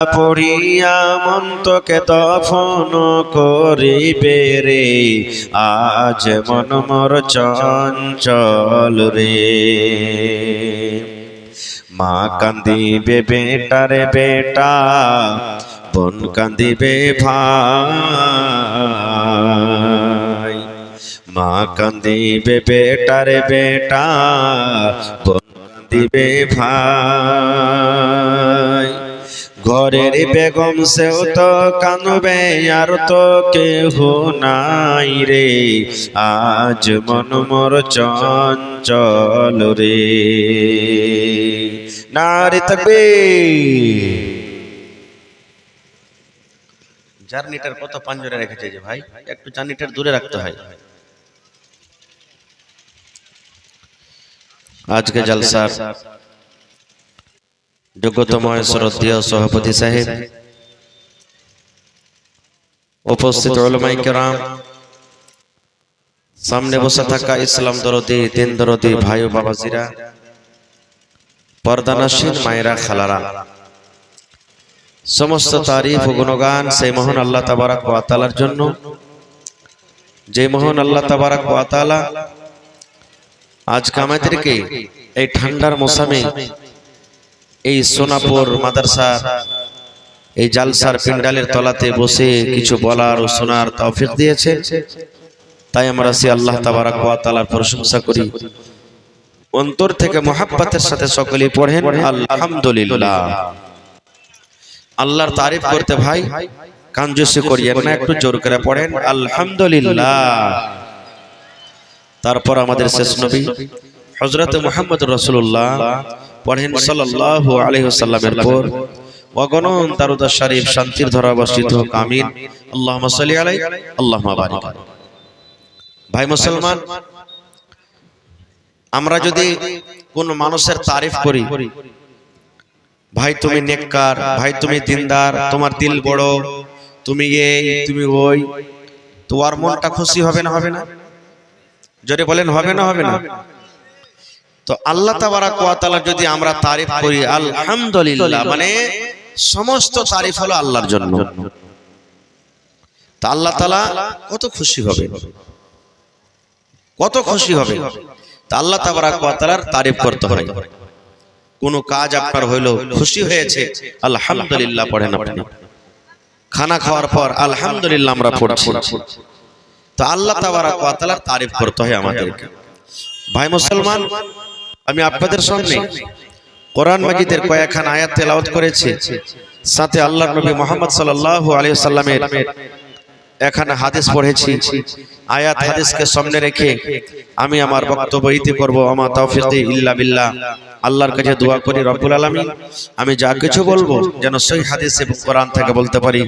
পড়িয়া মন্তকে দফন করিবে রে, আজ মন মোর চঞ্চল রে। মা কান্দিবে বেটারে বেটা, বোন কান্দিবে ভাই। মা কান্দিবে বেটারে বেটা, বোন কান্দিবে ভাই। ঘরের বেগম সেও তো কাঁদবে, আর তো কেহ নাই রে, আজ মন মোর চঞ্চল রে। নারে তাকবীর। জার্নিটার কত পাঞ্জরে রেখেছে যে ভাই, একটু জার্নিটার দূরে রাখতে হয়। আজকে জলসার যোগ্যতম শ্রদ্ধেয় সভাপতি সাহেব, উপস্থিত উলামায়ে কেরাম, সামনে বসে থাকা ইসলাম দরদি দিন দরদি ভাই ও বাবাজিরা, পর্দানশীন মায়েরা খালারা, সমস্ত তারিফ ও গুণগান সেই মহান আল্লাহ তাবারক ওয়া তাআলার জন্য, যে মহান আল্লাহ তাবারক ওয়া তাআলা আজকে আমাদেরকে এই ঠান্ডার মৌসুমে এই সোনাপুর মাদ্রাসা এই জালসার পিন্ডালের তলাতে বসে কিছু বলার ও শোনার তৌফিক দিয়েছে। তাই আমরা সে আল্লাহ তাবারক ওয়া তাআলার প্রশংসা করি, অন্তর থেকে মুহাব্বতের সাথে সকলেই পড়েন আলহামদুলিল্লাহ। আল্লাহর তারিফ করতে ভাই কাঞ্জুসি করিয়েন না, একটু জোর করে পড়েন আলহামদুলিল্লাহ। তারপর আমাদের শেষ নবী হযরত মুহাম্মদ রাসূলুল্লাহ পড়েন সাল্লাল্লাহু আলাইহি ওয়াসাল্লামের পর অগণন দরুদ শরীফ শান্তির ধারা বর্ষিত হোক, আমিন। আল্লাহুম্মা সাল্লি আলাইহি আল্লাহুম্মা বারিক। ভাই মুসলমান, আমরা যদি কোন মানুষের তারিফ করি, ভাই তুমি নেককার, ভাই তুমি দিনদার, তোমার দিল বড়, তুমি এই তুমি ওই, তোমার মনটা খুশি হবে না? হবে না? জোরে বলেন হবে না? হবে না? তো আল্লাহ তাবারক ওয়া তাআলা যদি আমরা তারিফ করি আলহামদুলিল্লাহ, মানে সমস্ত তারিফ হলো আল্লাহর জন্য, তা আল্লাহ তাআলা কত খুশি হবে, কত খুশি হবে। তা আল্লাহ তাবারক ওয়া তাআলার তারিফ করতে হয়। কোন কাজ আপনার হইলো, খুশি হয়েছে, আলহামদুলিল্লাহ পড়েন আপনি। খানা খাওয়ার পর আলহামদুলিল্লাহ আমরা পড়ছি, তো আল্লাহ তাবারক ওয়া তাআলার তারিফ করতে হয় আমাদেরকে। ভাই মুসলমান, আমি আপনাদের সামনে কোরআন মাজিদের কয়েকখানা আয়াত তেলাওয়াত করেছি, সাথে আল্লাহর নবী মুহাম্মদ সাল্লাল্লাহু আলাইহি ওয়াসাল্লামের এখানে হাদিস পড়েছি। আয়াত হাদিসকে সামনে রেখে আমি আমার বক্তব্য ইতি করব। আমা তাওফীকি ইল্লা বিল্লাহ। আল্লাহর কাছে দোয়া করি রব্বুল আলামিন আমি যা কিছু বলবো যেন সহিহ হাদিস এবং কোরআন থেকে বলতে পারি,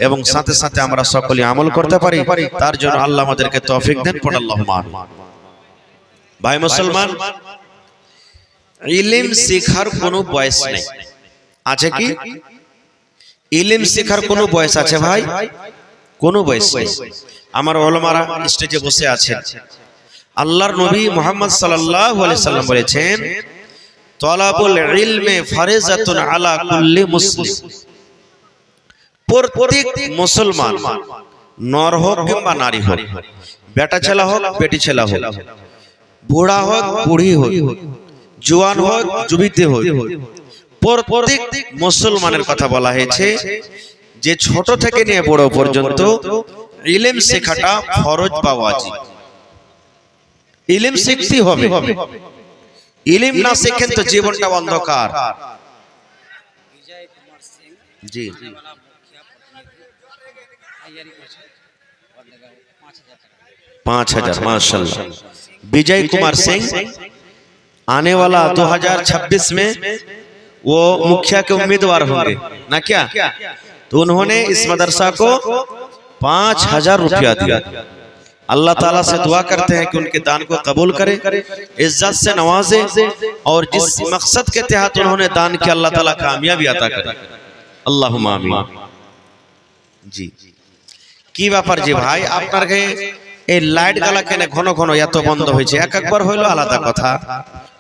এবং সাথে সাথে আমরা সকলে আমল করতে পারি, তার জন্য আল্লাহ আমাদেরকে তৌফিক দেন। পড় আল্লাহুম্মা আমিন। ভাই মুসলমান, ইলম শেখার কোনো বয়স নেই, আছে কি? ইলম শেখার কোনো বয়স আছে ভাই? কোনো বয়স নেই। আমার উলামারা স্টেজে বসে আছেন, আল্লাহর নবী মুহাম্মদ সাল্লাল্লাহু আলাইহি সাল্লাম বলেছেন তলাবুল ইলমে ফারিজাতুন আলা কুল্লি মুসলিম। প্রত্যেক মুসলমান, নর হোক কিংবা নারী হোক, বেটা ছেলে হোক বেটি ছেলে হোক, বুড়া হোক বুড়ি হোক, জওয়ান হোক যুবতী হোক, প্রত্যেক মুসলমানের কথা বলা হয়েছে যে ছোট থেকে নিয়ে বড় পর্যন্ত ইলম শেখাটা ফরজ বা ওয়াজিব। ইলম শিখতে হবে, ইলম না শিখেন তো জীবনটা অন্ধকার। জি, 5000 माशाल्लाह। विजय कुमार सिंह आने वाला 2026 में वो मुखिया के उम्मीदवार होंगे ना क्या? तो उन्होंने इस मदरसा को 5000 रुपया दिया। अल्लाह ताला से दुआ करते हैं कि उनके दान को कबूल करे, इज्जत से नवाजे, और जिस मकसद के तहत उन्होंने दान किया अल्लाह ताला कामयाबी अता करे। अल्लाहुम्मा आमीन। जी কি ব্যাপার জি ভাই, আপনার এই লাইট গালা কেন ঘন ঘন এত বন্ধ হয়েছে? একবার হইলো আলাদা কথা,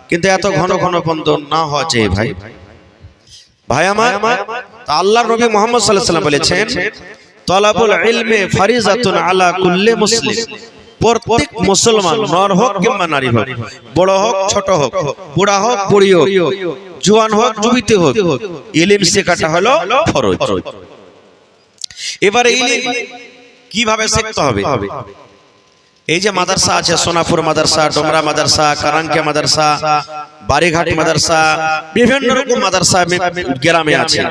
কিন্তু এত ঘন ঘন বন্ধ না হওয়া চাই ভাই। ভাই আমার তা আল্লাহর নবী মুহাম্মদ সাল্লাল্লাহু আলাইহি ওয়াসাল্লাম বলেছেন তলাবুল ইলমি ফারিজাতুন আলা কুল্লি মুসলিম, প্রত্যেক মুসলমান নর হোক কিংবা নারী হোক, বড় হোক ছোট হোক, বুড়া হোক বুড়ি হোক, জওয়ান হোক যুবতী হোক, ইলম শেখাটা হলো ফরজ। এবারে ইলম কিভাবে শিখতে হবে? এই যে মাদ্রাসা আছে, সোনাপুর মাদ্রাসা, ডোমরা মাদ্রাসা, কারাঙ্কিয়া মাদ্রাসা, বাড়িঘাট মাদ্রাসা, বিভিন্ন রকম মাদ্রাসা গ্রামে আছে।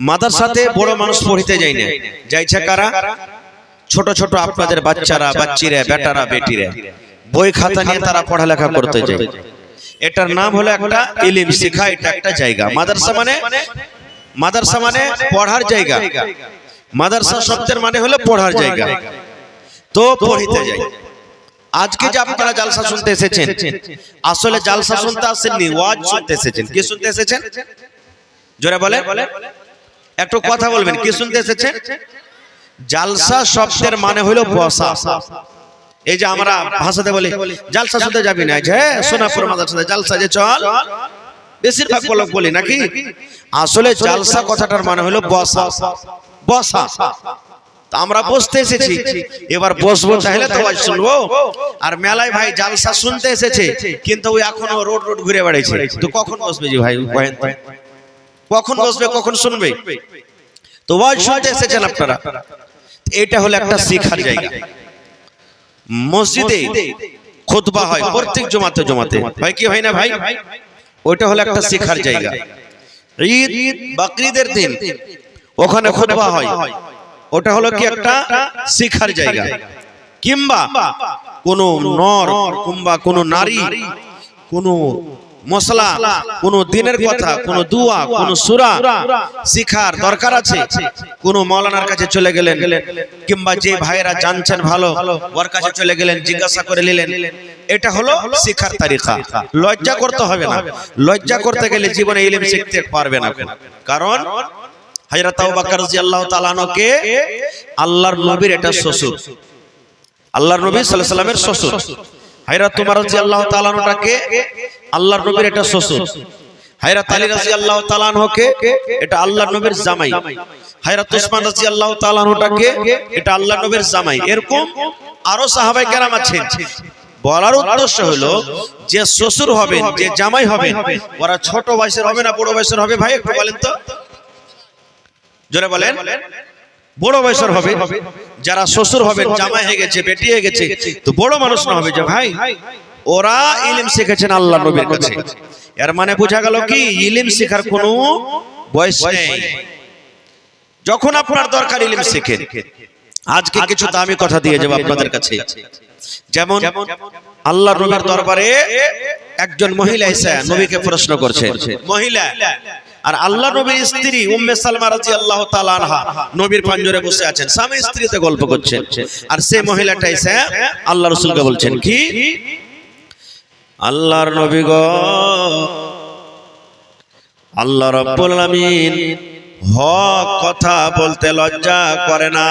মাদ্রাসাতে বড় মানুষ পড়িতে যায় না, যাইছে কারা? ছোট ছোট আপনাদের বাচ্চারা, বাচ্চিরা, বেটারা, বেটিরা বই খাতা নিয়ে তারা পড়ালেখা করতে যায়। এটার নাম হলো একটা ইলম শিখা, এটা একটা জায়গা। মাদ্রাসা মানে পড়ার জায়গা। মাদ্রাসা শব্দের মানে হলো পড়ার জায়গা, তো পড়িতে যাই। আজকে যে আপনারা জালসা শুনতে এসেছেন, আসলে জালসা শুনতে আসেননি, ওয়াজ শুনতে এসেছেন। কি শুনতে এসেছেন? জোরে বলেন, একটু কথা বলবেন। কি শুনতে এসেছেন? জালসা শব্দের মানে হলো বসা। এই যে আমরা ভাষাতে বলি জালসা শুনতে যাবি না, যে সোনাপুর মাদ্রাসাতে জালসা যে চল, বেশিরভাগ লোক বলি নাকি? আসলে জালসা কথাটার মানে হলো বসা। বসা, আমরা বসতে এসেছি, এবার বসবো, তাহলে তো ওয়াজ শুনবো। আর মেলায় ভাই জালসা শুনতে এসেছে, কিন্তু ওই এখনো রোড রোড ঘুরে বেড়াইছে, তো কখন বসবে জি ভাই? কখন বসবে, কখন শুনবে? তো ওয়াজ শুনতে এসেছেন আপনারা। এটা হলো একটা শিক্ষার জায়গা। মসজিদে খুতবা হয় প্রত্যেক জুমাতে ভাই, কি হয় না ভাই? ওইটা হলো একটা শিক্ষার জায়গা। ঈদ বকরিদের দিন ওখানে খুতবা হয়, ওটা হলো কি একটা শিক্ষার জায়গা। কিংবা কোন নর কিংবা কোন নারী কোন মশলা, কোন দিনের কথা, কোন দুয়া, কোন সূরা শিখার দরকার আছে, কোন মাওলানার কাছে চলে গেলেন, কিংবা যে ভাইরা জানছেন ভালো ওর কাছে চলে গেলেন, জিজ্ঞাসা করে নিলেন। এটা হলো শিখার তরিকা। লজ্জা করতে হবে না। লজ্জা করতে গেলে জীবনে ইলম শিখতে পারবে না। কারণ হযরত আবু বকর রাদিয়াল্লাহু তাআলা আনহুকে আল্লাহর নবীর এটা শ্বশুর, আল্লাহর নবী সাল্লাল্লাহু আলাইহি ওয়াসাল্লামের শ্বশুর। হযরত ওমর রাদিয়াল্লাহু তাআলা আনহুকে আল্লাহর নবীর এটা শ্বশুর। হযরত আলী রাদিয়াল্লাহু তাআলা আনহুকে এটা আল্লাহর নবীর জামাই। হযরত উসমান রাদিয়াল্লাহু তাআলা আনহুকে এটা আল্লাহর নবীর জামাই। এরকম আরো সাহাবায়ে কেরাম আছেন। বলার উদ্দেশ্য হলো যে শ্বশুর হবেন, যে জামাই হবেন, ওরা ছোট বয়সের হবে না বড় বয়সের হবে? ভাই একটু বলেন তো, জোরে বলেন। বড় বয়সের হবে। যারা শ্বশুর হবেন, জামাই হয়ে গেছে, বেটি হয়ে গেছে, তো বড় মানুষ না হবে যে ভাই ওরা ইলম শিখেছেন আল্লাহর নবীর কাছে। এর মানে বোঝা গেল কি ইলম শেখার কোনো বয়স নেই। যখন আপনার দরকার ইলম শিখেন। আজকে কিছু দামি কথা দিয়ে যাব আপনাদের কাছে। যেমন আল্লাহর নবীর দরবারে একজন মহিলা এসে নবীকে প্রশ্ন করছে, মহিলা আর আল্লাহ নবীর স্ত্রী উম্মে সালমা রাদিয়াল্লাহু তাআলা আনহা নবীর পাঞ্জরে বসে আছেন, স্বামী স্ত্রীতে গল্প করছেন। আর সেই মহিলাটা এসে আল্লাহ রাসূলকে বলছেন কি, আল্লাহর নবী গো, আল্লাহ রাব্বুল আলামিন হক কথা বলতে লজ্জা করে না।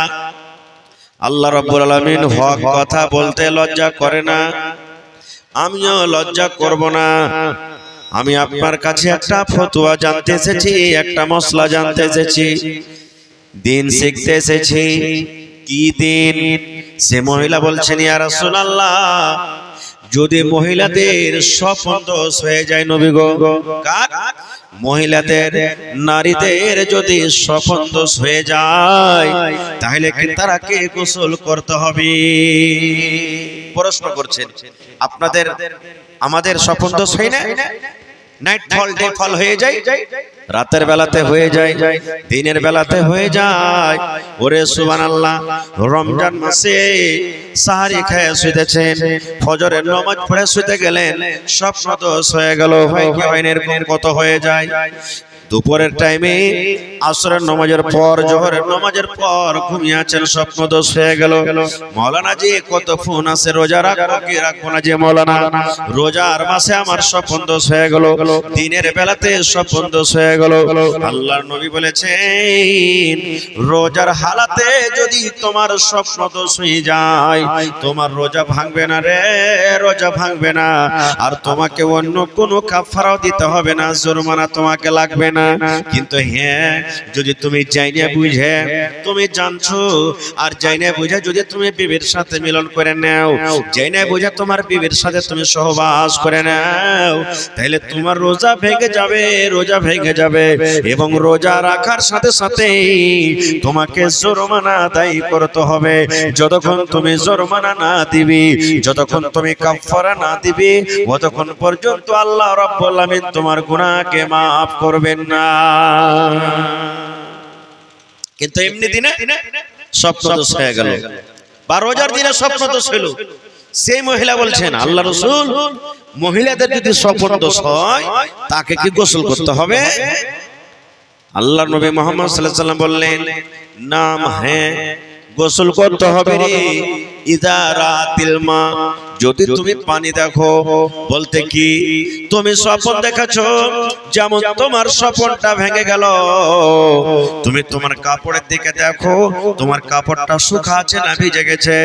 আল্লাহ রাব্বুল আলামিন হক কথা বলতে লজ্জা করে না, আমিও লজ্জা করব না। আমি আপনার কাছে একটা ফতোয়া জানতে এসেছি, একটা মসলা জানতে এসেছি, দিন শিখতে এসেছি। কি দিন? সে মহিলা বলছেন, ইয়া রাসূলুল্লাহ, যদি মহিলাদের স্বপ্ন দোষ হয়ে যায় নবী গো, কার? মহিলাদের, নারীদের যদি স্বপ্ন দোষ হয়ে যায় তাহলে কি তারাকে গোসল করতে হবে? প্রশ্ন করছেন। আপনাদের আমাদের স্বপ্ন দোষ হয় না? নাইট ফল, ডে ফল হয়ে যায়, রাতের বেলাতে হয়ে যায়, দিনের বেলাতে হয়ে যায়। ওরে সুবহানাল্লাহ, রমজান মাসে সাহারি খেয়ে শুতেছেন, ফজরের নামাজ পড়ে শুতে গেলেন, স্বপ্ন দোষ হয়ে গেল। হয় কি হয় না? এরকম কত হয়ে যায়। দুপুরের টাইমে আসরের নামাজের পর, জোহরের নামাজের পর ঘুমিয়ে আছেন, স্বপ্ন দোষ হয়ে গেল। মাওলানা জি কত ফোন আছে, রোজা রাখবো কি রাখবো না? যে মাওলানা রোজার মাসে আমার স্বপ্ন দোষ হয়ে গেল, দিনের বেলাতে স্বপ্ন দোষ হয়ে গেল। আল্লাহর নবী বলেছেন, রোজার হালাতে যদি তোমার স্বপ্ন দোষ হয়ে যায়, তোমার রোজা ভাঙবে না রে, রোজা ভাঙবে না। আর তোমাকে অন্য কোনো কাফারাও দিতে হবে না, জরিমানা তোমাকে লাগবে না। না, কিন্তু হ্যাঁ যদি তুমি জাইনে বুঝে তুমি জানছো আর জাইনে বুঝে যদি তুমি বিবির সাথে মিলন করে নাও, জাইনে বুঝে তোমার বিবির সাথে তুমি সহবাস করে নাও, তাহলে তোমার রোজা ভেঙে যাবে, রোজা ভেঙে যাবে। এবং রোজা রাখার সাথে সাথে তোমাকে জরিমানা আদায় করতে হবে। যতক্ষণ তুমি জরিমানা না দিবি, যতক্ষণ তুমি কাফারা না দিবি, ততক্ষণ পর্যন্ত আল্লাহ রাব্বুল আলামিন তোমার গুনাহকে maaf করবেন না। কিন্তু এমনি দিনে স্বপ্ন দোষ হয়ে গেল বা রোজার দিনে স্বপ্ন দোষ হলো, সেই মহিলা বলছেন আল্লাহ রাসূল মহিলাদের যদি স্বপ্ন দোষ হয় তাকে কি গোসল করতে হবে? আল্লাহর নবী মুহাম্মদ সাল্লাল্লাহু আলাইহি ওয়াসাল্লাম বললেন নাম হ্যাঁ গোসল করতে হবে রে। ইযা রাতিল মা, যদি তুমি পানি দেখো, বলতে কি তুমি স্বপ্ন দেখেছো, যেমন তোমার স্বপ্নটা ভেঙে গেল, তুমি তোমার কাপড়ের দিকে দেখো তোমার কাপড়টা শুকা আছে না ভিজে গেছে।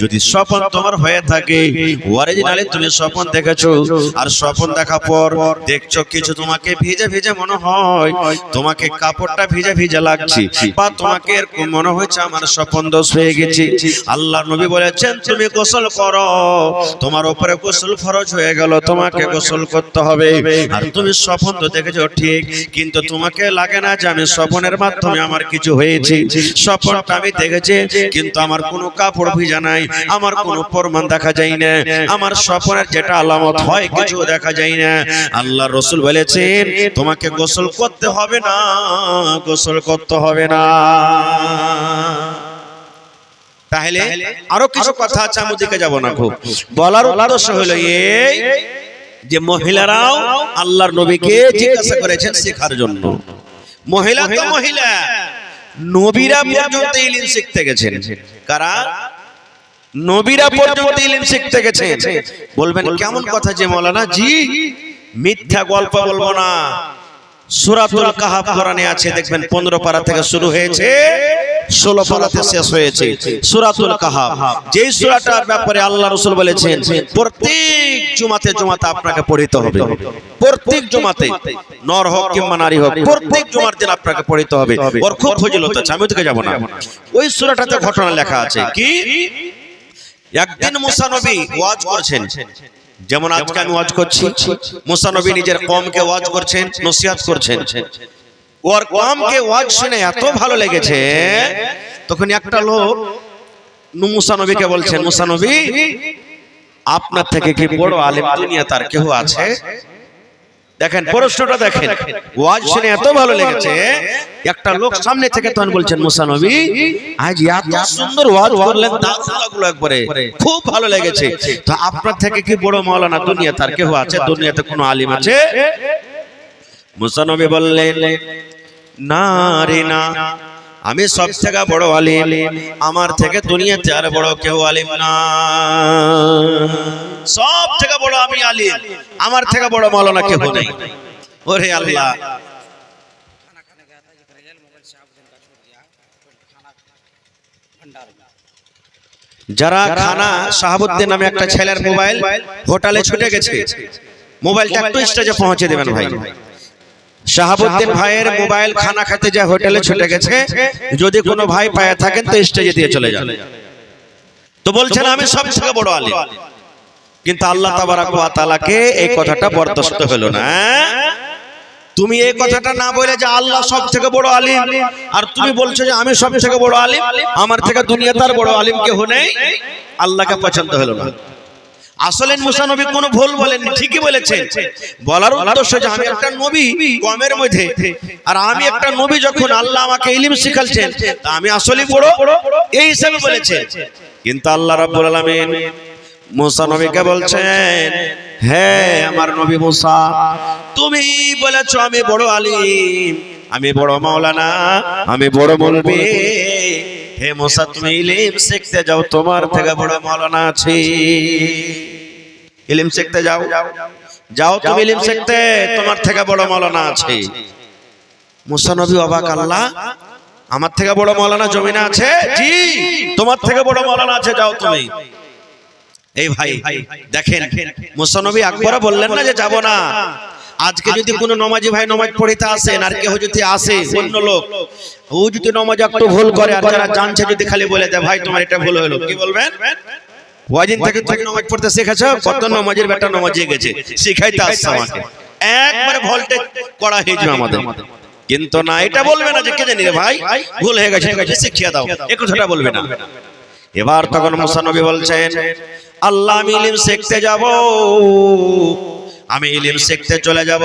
যদি স্বপ্ন তোমার হয়ে থাকে অরিজিনালি তুমি স্বপ্ন দেখেছো আর স্বপ্ন দেখার পর দেখছো কিছু তোমাকে ভিজে ভিজে মনে হয়, তোমাকে কাপড়টা ভিজে ভিজে লাগছে বা তোমাকে এরকম মনে হচ্ছে আমার স্বপ্ন দোষ হয়ে গেছে, আল্লাহর নবী বলেছেন তুমি গোসল করো, তোমার উপরে গোসল ফরজ হয়ে গেল, তোমাকে গোসল করতে হবে। আর তুমি স্বপ্ন তো দেখেছো ঠিক, কিন্তু তোমাকে লাগে না যে আমি স্বপ্নের মাধ্যমে আমার কিছু হয়েছে, স্বপ্নটা আমি দেখেছি কিন্তু আমার কোনো কাপড় ভিজা নাই, আমার কোনো প্রমাণ দেখা যায় না, আমার স্বপ্নের যেটা আলামত হয় কিছু দেখা যায় না। আল্লাহর রাসূল বলেছেন তোমাকে গোসল করতে হবে না, গোসল করতে হবে না। তাহলে আরো কিছু কথা আছে, আমি দিকে যাব না, খুব বলার উদ্দেশ্য হলো এই যে মহিলারাও আল্লাহর নবীকে জিজ্ঞাসা করেছেন শেখার জন্য। মহিলা তো মহিলা, নবীরা পর্যন্ত ইলম শিখতে গেছেন। কারা? নবীরা পর্যন্ত ইলম শিখতে গেছেন। বলবেন কেমন কথা যে মাওলানা জি, মিথ্যা গল্প বলবো না। সূরাতুল কাহাফ কোরআনে আছে, দেখবেন 15 পারা থেকে শুরু হয়েছে 16 পারাতে শেষ হয়েছে সূরাতুল কাহাফ। যেই সূরাটার ব্যাপারে আল্লাহ রাসূল বলেছেন প্রত্যেক জুমাতে জুমাতে আপনাকে পড়তে হবে, প্রত্যেক জুমাতে, নর হোক কিংবা নারী হোক, প্রত্যেক জুমার দিন আপনাকে পড়তে হবে। ওর খুব ফজিলত আছে, আমি ওদিকে যাব না। ওই সূরাটাতে ঘটনা লেখা আছে কি, একদিন মুসা নবী ওয়াজ করছেন, যেমন আজকে আমি ওয়াজ করছি, মুসা নবী নিজের কওমকে ওয়াজ করছেন, নসিহত করছেন। ওর কওমকে ওয়াজ শুনে এত ভালো লেগেছে, তখন একটা লোক মুসা নবীকে বলছেন মুসা নবী আপনার থেকে কি বড় আলেম দুনিয়াতে আর কেউ আছে? দেখেন প্রশ্নটা দেখেন, ওয়াজ শুনে এত ভালো লেগেছে, একটা লোক সামনে থেকে তখন বলছেন মুসা নবী আজ এত সুন্দর ওয়াজ করলেন, দাঁতগুলো একবারে খুব ভালো লেগেছে, তো আপনার থেকে কি বড় মাওলানা দুনিয়াতে আর কেউ আছে? দুনিয়াতে কোনো আলেম আছে? মুসা নবী বললেন না রে না, আমি সব থেকে বড় আলেম, আমার থেকে দুনিয়াতে আর বড় কেউ আলেম না, সব থেকে বড় আমি আলেম, আমার থেকে বড় মাওলানা কেউ নেই। ওরে আল্লাহ, যারা খানা শাহাবুদ্দিন নামে একটা ছেলের মোবাইল হোটেলে ছুটে গেছে, মোবাইলটা একটু স্টেজে পৌঁছে দেবেন ভাই। শাহাবুদ্দিন ভাইয়ের মোবাইল খানা খেতে যায় হোটেলে ছুটে গেছে, যদি কোনো ভাই পায়ে থাকেন তো স্টেজে দিয়ে চলে যান। তো বলছেন আমি সব থেকে বড় আলেম, কিন্তু আল্লাহ তাবারাক ওয়া তাআলাকে এই কথাটা বরদাস্ত হলো না। তুমি এই কথাটা না বলে যে আল্লাহ সব থেকে বড় আলেম, আর তুমি বলছো যে আমি সব থেকে বড় আলেম, আমার থেকে দুনিয়াতে আর বড় আলেম কেউ নেই, আল্লাহকে পছন্দ হলো না। আসলে মুসা নবী কোনো ভুল বলেননি, ঠিকই বলেছেন। বলার উদ্দেশ্য যে আমি একটা নবী কওমের মধ্যে, আর আমি একটা নবী, যখন আল্লাহ আমাকে ইলম শিখাচ্ছেন তা আমি আসলে বড়, এই হিসাবে বলেছেন। কিন্তু আল্লাহ রাব্বুল আলামিন মুসা নবীকে বলছেন হ্যাঁ আমার নবী মুসা, তুমি বলেছো আমি বড় আলেম, আমি বড় মাওলানা, আমি বড় মৌলবী, হে মুসা তুমি ইলম শিখতে যাও, তোমার থেকে বড় মাওলানা আছে, ইলম শিখতে যাও, যাও তুমি ইলম শিখতে, তোমার থেকে বড় মাওলানা আছে। মুসা নবী অবাক, আল্লাহ আমার থেকে বড় মাওলানা জমিনে আছে? জি, তোমার থেকে বড় মাওলানা আছে, যাও তুমি। এই ভাই দেখেন, মুসা নবী একবারও বললেন না যে যাব না, আজকে যদি কোনো নমাজি ভাই নমাজ পড়িতে আসেন আর কেউ যদি আসে অন্য লোক, ও যদি নমাজ একটু ভুল করে আর যারা জানছে যদি খালি বলে দেয় ভাই তোমার এটা ভুল হলো, কি বলবেন? ওয়াজিন থেকে তুমি নামাজ পড়তে শিখেছো, কত নমাজের বেটা নমাজে গেছে শিখাইতে আসছে আমাকে, একবারে ভোল্টেজ করা হয়ে যাবে আমাদের। কিন্তু না, এটা বলবে না যে কে জানি রে ভাই ভুল হয়ে গেছে শিখিয়ে দাও, এই কথাটা বলবে না। এবার তখন মুসা নবী বলছেন আল্লাহ আমি ইলম শিখতে যাব, আমি ইলম শিখতে চলে যাব,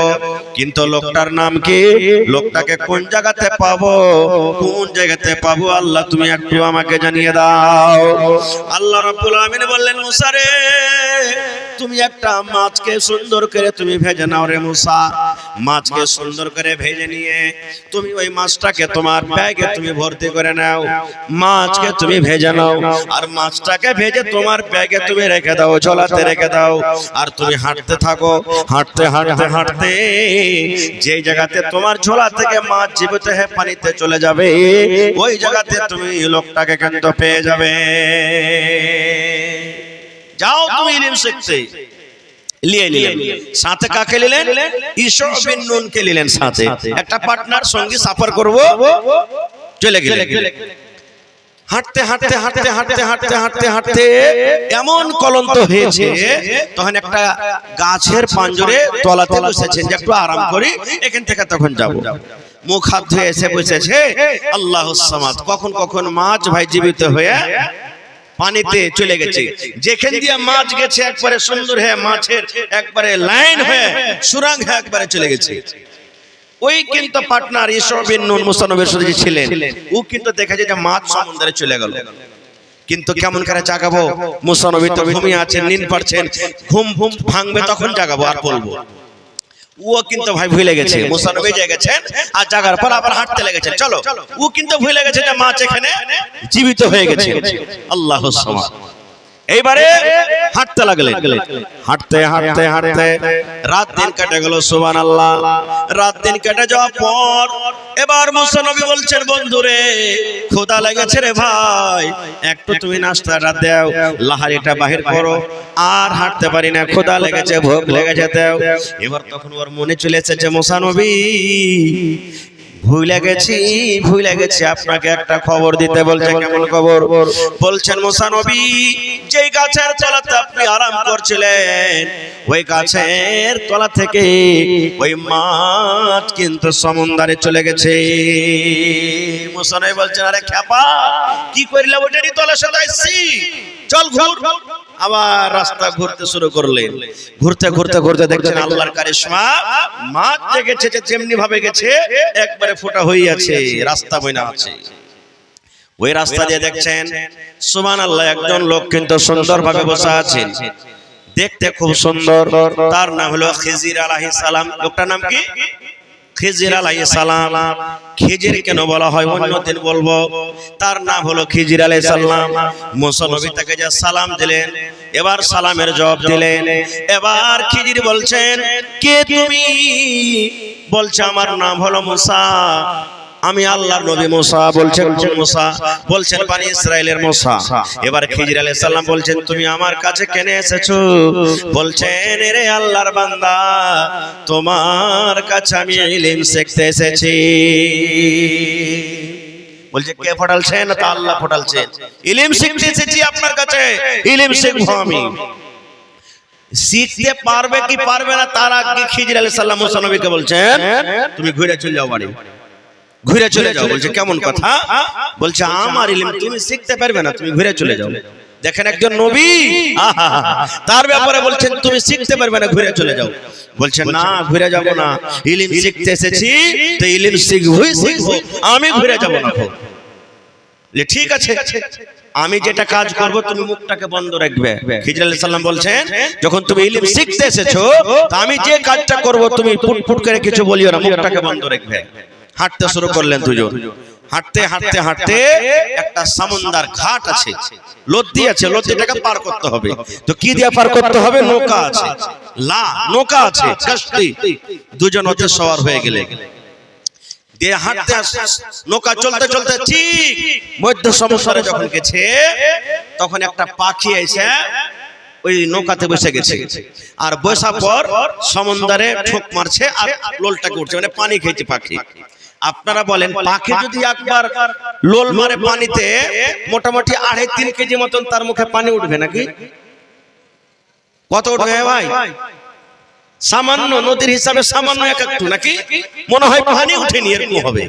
কিন্তু লোকটার নাম কি, লোকটাকে কোন জায়গাতে পাবো, কোন জায়গাতে পাবো আল্লাহ তুমি একটু আমাকে জানিয়ে দাও। আল্লাহ রাব্বুল আমিন বললেন মুসা রে তুমি একটা মাছকে সুন্দর করে তুমি ভেজে নাও রে মুসা, মাছকে সুন্দর করে ভেজে নিয়ে তুমি ওই মাছটাকে তোমার ব্যাগে তুমি ভর্তি করে নাও, মাছকে তুমি ভেজে নাও আর মাছটাকে ভেজে তোমার ব্যাগে তুমি রেখে দাও, ঝোলাতে রেখে দাও, আর তুমি হাঁটতে থাকো, হাঁটতে হাঁটতে হাঁটতে যে জায়গাতে তোমার ঝোলা থেকে মাছ জীবিত হয়ে পানিতে চলে যাবে ওই জায়গাতে তুমি লোকটাকে কিন্তু পেয়ে যাবে। যাও তুমি ইলম শিখতে। লিয়ে নিলেন সাথে, কাকে নিলেন? ইশা বিন নুন কে নিলেন সাথে, একটা পার্টনার সঙ্গী সফর করব চলে গেলেন। হাঁটতে হাঁটতে হাঁটতে হাঁটতে হাঁটতে হাঁটতে হাঁটতে এমন ক্লান্ত হয়েছে, তখন একটা গাছের পাঞ্জরে তলাতে বসেছেন যে একটু আরাম করি, এখান থেকে তখন যাব। মুখ হাত ধুয়ে এসে বসেছে আল্লাহুস সামাদ। কখন কখন মাছ ভাই জীবিত হয়ে পানিতে চলে গেছে, যেখান দিয়ে মাছ গেছে একবারে সুন্দর হয়ে মাছের একবারে লাইন হয়ে সুরাং হয়ে একবারে চলে গেছে। ওই কিন্তু পার্টনার ইশা বিন নুন মুসা নবীর সাথে ছিলেন, ও কিন্তু দেখেছে যে মাছ সমুদ্রে চলে গেল, কিন্তু কেমন করে জাগাবো? মুসা নবী তো ঘুমিয়ে আছেন, নিন পারছেন, ঘুম ঘুম ভাঙবে তখন জাগাবো আর বলবো। ও কিন্তু ভাই ভুলে গেছে, মুসা নবী জেগেছেন আর জাগার পর আবার হাঁটতে লেগেছেন, চলো। ও কিন্তু ভুলে গেছে যে মাছ এখানে জীবিত হয়ে গেছে। আল্লাহুস সামাদ। এইবারে হাঁটতে লাগলেন, হাঁটতে হাঁটতে হাঁটতে রাত দিন কেটে গেল। সুবহানাল্লাহ। রাত দিন কেটে যাওয়ার পর এবার মুসা নবী বলছেন বন্ধুরে ক্ষুধা লেগেছে রে ভাই, একটু তুমি নাস্তাটা দাও, লাহারিটা বাহির করো, আর হাঁটতে পারি না, ক্ষুধা লেগেছে, ভোগ লেগেছে দাও। এবার তখন ওর মনে চলে এসেছে মুসা নবী ভুলে গেছি আপনাকে একটা খবর দিতে। বলছে কেমন খবর? বলছেন মুসা নবী যেই গাছের তলাতে আপনি আরাম করছিলেন ওই গাছের তলা থেকে ওই মাছ কিন্তু সমুদ্রে চলে গেছে। মুসা নবী বলছেন আরে খ্যাপা কি করিলা, ওটারই তলা সাথে আসছি, চল ঘুর। আবার রাস্তা ঘুরতে শুরু করলেন, ঘুরতে ঘুরতে ঘুরতে দেখছেন আল্লাহর কারিশমা, মাছ দেখেছে যে যেমনি ভাবে গেছে একবারে ফোঁটা হয়ে আছে, রাস্তা বইনা আছে। ওই রাস্তা দিয়ে দেখছেন সুবহানাল্লাহ একজন লোক কিন্তু সুন্দরভাবে বসে আছেন, দেখতে খুব সুন্দর, তার নাম হলো খিজির আলাইহিস সালাম। লোকটার নাম কি? খিজির আলাইহিস সালাম। খিজির কেন বলা হয় অন্যদিন বলবো, তার নাম হলো খিজির আলাইহিস সালাম। মুসা নবী তাকে যে সালাম দিলেন, এবার সালামের জবাব দিলেন। এবার খিজির বলছেন কে তুমি? বলছে আমার নাম হলো মুসা, আমি আল্লাহর নবী মুসা। বলছেন কোন মুসা? বলছেন বনি ইসরাইলের মুসা। এবার খিজির আলাইহিস সালাম বলছেন তুমি আমার কাছে কেন এসেছো? বলছেন রে আল্লাহর বান্দা তোমার কাছে আমি ইলম শিখতে এসেছি। বলছে কে ফটালছেন? তা আল্লাহ ফটালছেন। ইলম শিখতে এসেছি আপনার কাছে, ইলম শিখবো আমি। শিখতে পারবে কি পারবে না তার আগে খিজির আলাইহিস সালাম মুসা নবীকে বলছেন তুমি ঘুরে চলে যাও বাড়ি, ঘুরে চলে যাও। বলছে কেমন কথা? বলছে আমার ইলম তুমি শিখতে পারবে না, তুমি ঘুরে চলে যাও। দেখেন একজন নবী তার ব্যাপারে বলছেন তুমি শিখতে পারবে না, ঘুরে চলে যাও। বলছে না ঘুরে যাব না, ইলম শিখতে এসেছি তো ইলম শিখবই শিখবো, আমি ঘুরে যাব না। ঠিক আছে আমি যেটা কাজ করব তুমি মুখটাকে বন্ধ রাখবে। খিজির আলাইহিস সালাম বলছেন যখন তুমি ইলম শিখতে এসেছো তো আমি যে কাজটা করব তুমি ফুটফুট করে কিছু বলিও না, মুখটাকে বন্ধ রাখবে। হাঁটতে শুরু করলেন দুজন, হাঁটতে হাঁটতে হাঁটতে একটা সমুদ্র ঘাট আছে, লদ্দি আছে, লদ্দিটাকে পার করতে হবে। তো কি দিয়ে পার করতে হবে? নৌকা আছে, নৌকা আছে, কাশতি। দুজন ওতে সওয়ার হয়ে গেলেন, দিয়ে হাঁটতে নৌকা চলতে চলতে ঠিক মধ্য সমুদ্রে যখন গেছে তখন একটা পাখি এসে ওই নৌকাতে বসে গেছে, আর বসার পর সমুদ্রে ঠোক মারছে আর লোলটাকে উঠছে, মানে পানি খেয়েছে পাখি। আপনারা বলেন পাখি যদি একবার লোল মারে পানিতে মোটামুটি 2.5-3 কেজি মতন তার মুখে পানি উঠবে নাকি? কত উঠবে ভাই? সামান্য, নদীর হিসাবে সামান্য একটু নাকি? মনে হয় পানি উঠেনি, এরকম হবে।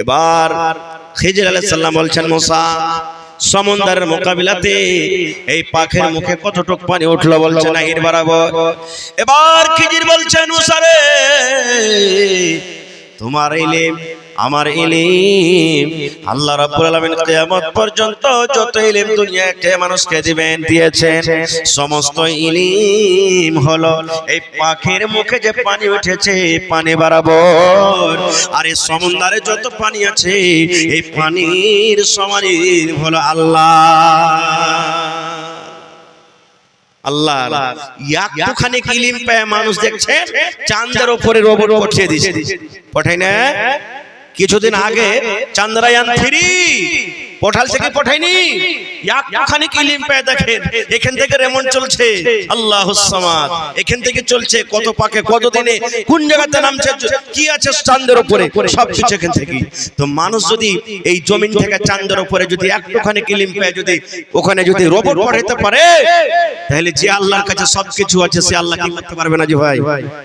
এবার খিজির আলাইহিস সালাম বলছেন, মুসা সমুদ্রের মোকাবিলাতে এই পাখির মুখে কতটুক পানি উঠলো? বলছে না এর বরাবর। এবার খিজির বলছেন, মুসা রে, তোমার ইলম আমার ইলম আল্লাহ রাব্বুল আলামিন কিয়ামত পর্যন্ত যত ইলম দুনিয়াতে মানুষকে দিবেন দিয়েছেন, সমস্ত ইলম হলো এই পাখির মুখে যে পানি উঠেছে পানি বরাবর। আর এই সমুদ্রে যত পানি আছে এই পানির সমান ইলম হলো আল্লাহ। আল্লাহ একটুখানি ইলম পেয়ে মানুষ দেখছে চাঁদের উপরে রোবট পাঠিয়ে দিয়েছে, পাঠাই না? কিছুদিন আগে চন্দ্রয়ান 3 পাঠালছে কি পাঠাইনি? একটুখানি ইলম পেয়ে দেখেন এখান থেকে রেমন চলছে আল্লাহুস সামাদ, এখান থেকে চলছে কত পাকে কত দিনে কোন জায়গাতে নামছে কি আছে চাঁদের উপরে সব কিছু এখান থেকে। তো মানুষ যদি এই জমিন থেকে চাঁদের উপরে যদি একটুখানি ইলম পেয়ে যদি ওখানে যদি রোবট পাঠাইতে পারে, তাহলে যে আল্লাহর কাছে সবকিছু আছে সে আল্লাহ কি করতে পারবে না? জি ভাই,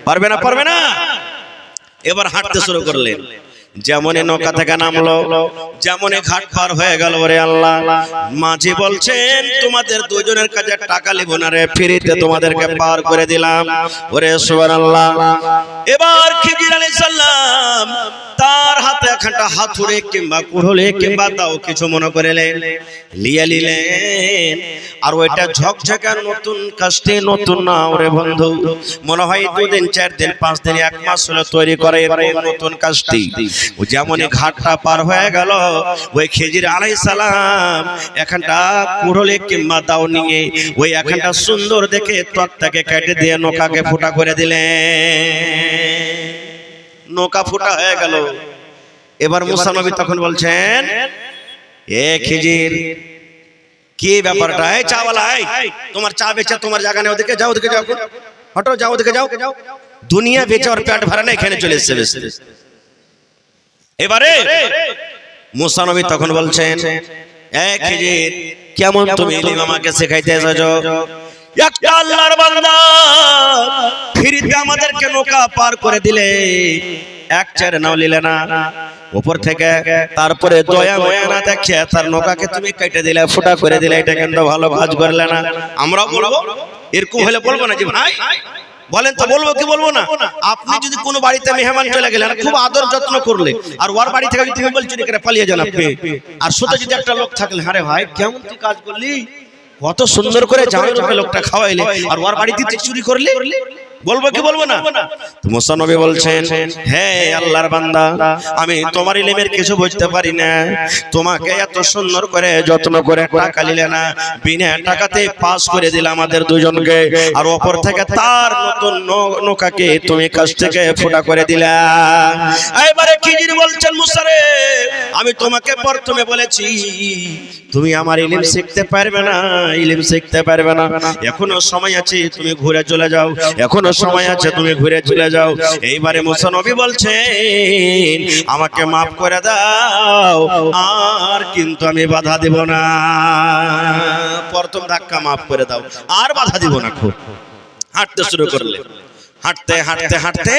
পারবে না? পারবে না? এবার হাঁটতে শুরু করলেন, যেমন নৌকা থেকে নামলো, যেমন ঘাট পার হয়ে গেল, ওরে আল্লাহ মাঝি বলছেন তোমাদের দুজনের কাছে টাকা লিব না রে, ফ্রিতে তোমাদেরকে পার করে দিলাম। ওরে সুবহানাল্লাহ। এবার খিজির আলাইহিস সালাম তার হাতে একটা হাতুড়ে কিংবা কুড়ুলে কিংবা তাও কিছু মনে করে নিলেন, আর ওইটা ঝকঝকা নতুন কাস্তে, নতুন না ওরে বন্ধু, মনে হয় 2 দিন 4 দিন 5 দিন 1 মাস হলো তৈরি করে এরকম নতুন কাস্তি। ও যেমন ঘাটটা পার হয়ে গেল, ওই খিজির আলাইহিস সালাম এখানটা কুড়ুলে কিংবা তাও নিয়ে ওই এখানটা সুন্দর দেখে তক্তাকে কেটে দিয়ে নৌকাকে ফুটা করে দিলেন। নৌকা ফুটা হয়ে গেল। এবার মুসা নবী তখন বলছেন, এ খিজির কি ব্যাপারটা? এই চাওয়ালা, তোমার চা বেচা তোমার জায়গা নেই, ওদিকে যাও, ওদিকে যাও, হটো, যাও ওদিকে যাও। দুনিয়া বেচে ওর পেট ভরা না, এখানে চলে এসেছে বেচতে। এবারে মুসা নবী তখন বলছেন, এ খিজির কেমন তুমি ইলম আমাকে শেখাইতে এসেছো? একটা আল্লাহর বান্দা ফ্রিতে আমাদেরকে নৌকা পার করে দিলে, এক চার নাও নিলে না, উপর থেকে তারপরে দয়া ময়া না দেখে তার নৌকাকে তুমি কেটে দিলে, ফুটা করে দিলে, এটা কিন্তু ভালো কাজ করলে না। আমরা বলবো এরকম হলে বলবো না? জি ভাই বলেন তো, বলবো কি বলবো না? আপনি যদি কোনো বাড়িতে মেহমান চলে গেলেন, খুব আদর যত্ন করলে, আর ওর বাড়ি থেকে যদি তুমি বলছো এখানে পালিয়ে যান আপনি, আর সাথে যদি একটা লোক থাকলে, আরে ভাই কেমন তুই কাজ করলি, কত সুন্দর করে জামাই রূপে লোকটা খাওয়াইলে, আর ওর বাড়িতে তুই চুরি করলি, বলবো কি বলবো না? তো মুসা নবী বলছেন, হে আল্লাহর বান্দা, আমি তোমার ইলমের কিছু বুঝতে পারি না, তোমাকে এত সুন্দর করে যত্ন করে টাকা নিলে না, বিনা টাকাতে পাস করে দিলাম আমাদের দুজনকে, আর ওপর থেকে তার নতুন নৌকাকে তুমি কাছ থেকে ফোটা করে দিলা। এবারে খিজির বলছেন, মুসা রে, আমি তোমাকে প্রথমে বলেছি তুমি আমার ইলম শিখতে পারবে না, ইলম শিখতে পারবে না, এখনো সময় আছে, তুমি ঘুরে চলে যাও, এখনো সময় আছে, তুমি ঘুরে চলে যাও। এইবারে মুসা নবী বলছেন, আমাকে মাফ করে দাও, আর কিন্তু আমি বাধা দেব না, প্রথম ধাক্কা মাফ করে দাও, আর বাধা দিব না। খুব হাঁটতে শুরু করলে, হাঁটতে হাঁটতে হাঁটতে,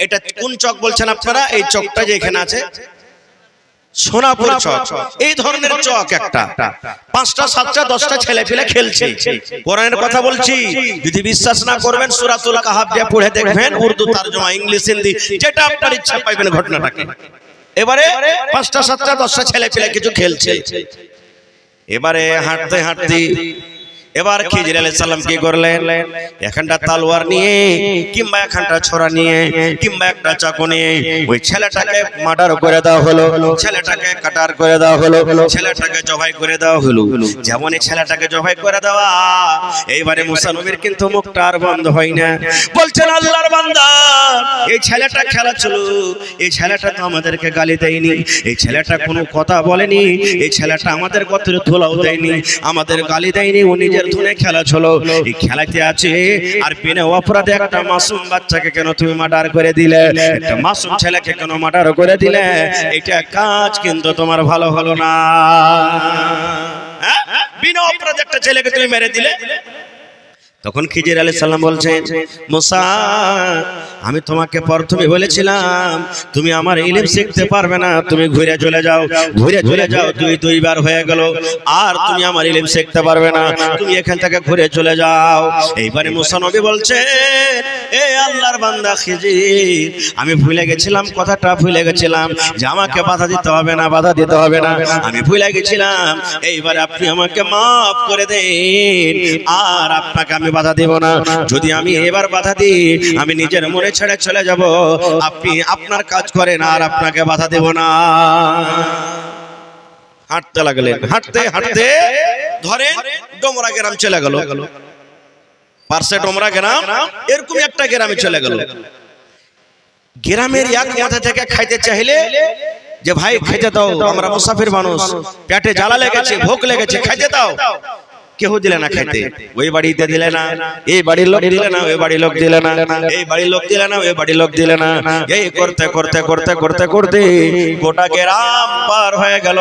এটা কোন চক বলছেন আপনারা? এই চকটা যে এখানে আছে সোনাপুর চক, এই ধরনের চক একটা, 5টা 7টা 10টা ছেলে পেলে খেলছে। কোরআনের কথা বলছি, যদি বিশ্বাস না করবেন সূরাতুল কাহাফ দিয়ে পড়ে দেখবেন, উর্দু তরজমা, ইংলিশ, হিন্দি, যেটা আপনার ইচ্ছা পাইবেন ঘটনাটাকে। এবারে 5টা 7টা 10টা ছেলে পেলে কিছু খেলছে। এবারে হাঁটতে হাঁটতে এবার খিজির আলাইহিস সালাম কি করলেন, এখানটা তলোয়ার নিয়ে কিংবা এখানটা ছোরা নিয়ে কিংবা একটা চাকু নিয়ে ওই ছেলেটাকে মার্ডার করে দেওয়া হলো, ছেলেটাকে কাটার করে দেওয়া হলো, ছেলেটাকে জবাই করে দেওয়া হলো। যেমন এই ছেলেটাকে জবাই করে দেওয়া, এইবারে মুসা নবীর কিন্তু মুখটা আর বন্ধ হয় না। বলছেন, আল্লাহর বান্দা, এই ছেলেটা খেলা ছিল, এই ছেলেটা তো আমাদেরকে গালি দেয়নি, এই ছেলেটা কোনো কথা বলেনি, এই ছেলেটা আমাদের কথার ধোলাও দেয়নি, আমাদের গালি দেয়নি, ও নিজের নিজের ধুনে খেলা ছিল, এই খেলাতে আছে আর বিনা অপরাধে একটা মাসুম বাচ্চাকে কেন তুমি মার্ডার করে দিলে, একটা মাসুম ছেলেকে কেন মার্ডার করে দিলে? এটা কাজ কিন্তু তোমার ভালো হলো না। বিনা অপরাধে একটা ছেলেকে তুমি মেরে দিলে। তখন খিজির আলাইহিস সালাম বলছেন, মুসা আমি তোমাকে প্রথমে বলেছিলাম তুমি আমার ইলম শিখতে পারবে না, তুমি ঘুরে চলে যাও, ঘুরে চলে যাও। দুইবার হয়ে গেল আর তুমি আমার ইলম শিখতে পারবে না, তুমি এখান থেকে ঘুরে চলে যাও। এইবারে মুসা নবী বলছেন, এ আল্লাহর বান্দা খিজির, আমি ভুলে গেছিলাম, কথাটা ভুলে গেছিলাম যে আমাকে বাধা দিতে হবে না, বাধা দিতে হবে না, আমি ভুলে গেছিলাম। এইবারে আপনি আমাকে মাফ করে দেন আর আপনাকে আমি বাধা দেব না। যদি আমি এবার বাধা দিই আমি নিজের মনে ছেড়ে চলে যাব, আপনি আপনার কাজ করেন আর আপনাকে বাধা দেব না। হাঁটতে লাগলেন, হাঁটতে হাঁটতে ধরেন ডোমরা গ্রাম চলে গেল, পার্শ্বে ডোমরা গ্রাম, এরকম একটা গ্রামে চলে গেল। গ্রামের এক মাথা থেকে খাইতে চাইলে যে ভাই খাইতে দাও, আমরা মুসাফির মানুষ, পেটে জ্বালা লেগেছে, ভোক লেগেছে, খাইতে দাও, কেউ দিলে না খাইতে। ওই বাড়িতে দিলে না, এই বাড়ির লোক দিলে না, ওই বাড়ির লোক দিলে না, এই বাড়ির লোক দিলে না, ওই বাড়ির লোক দিলে না। এই করতে করতে করতে করতে করতে গোটা গ্রাম পার হয়ে গেল,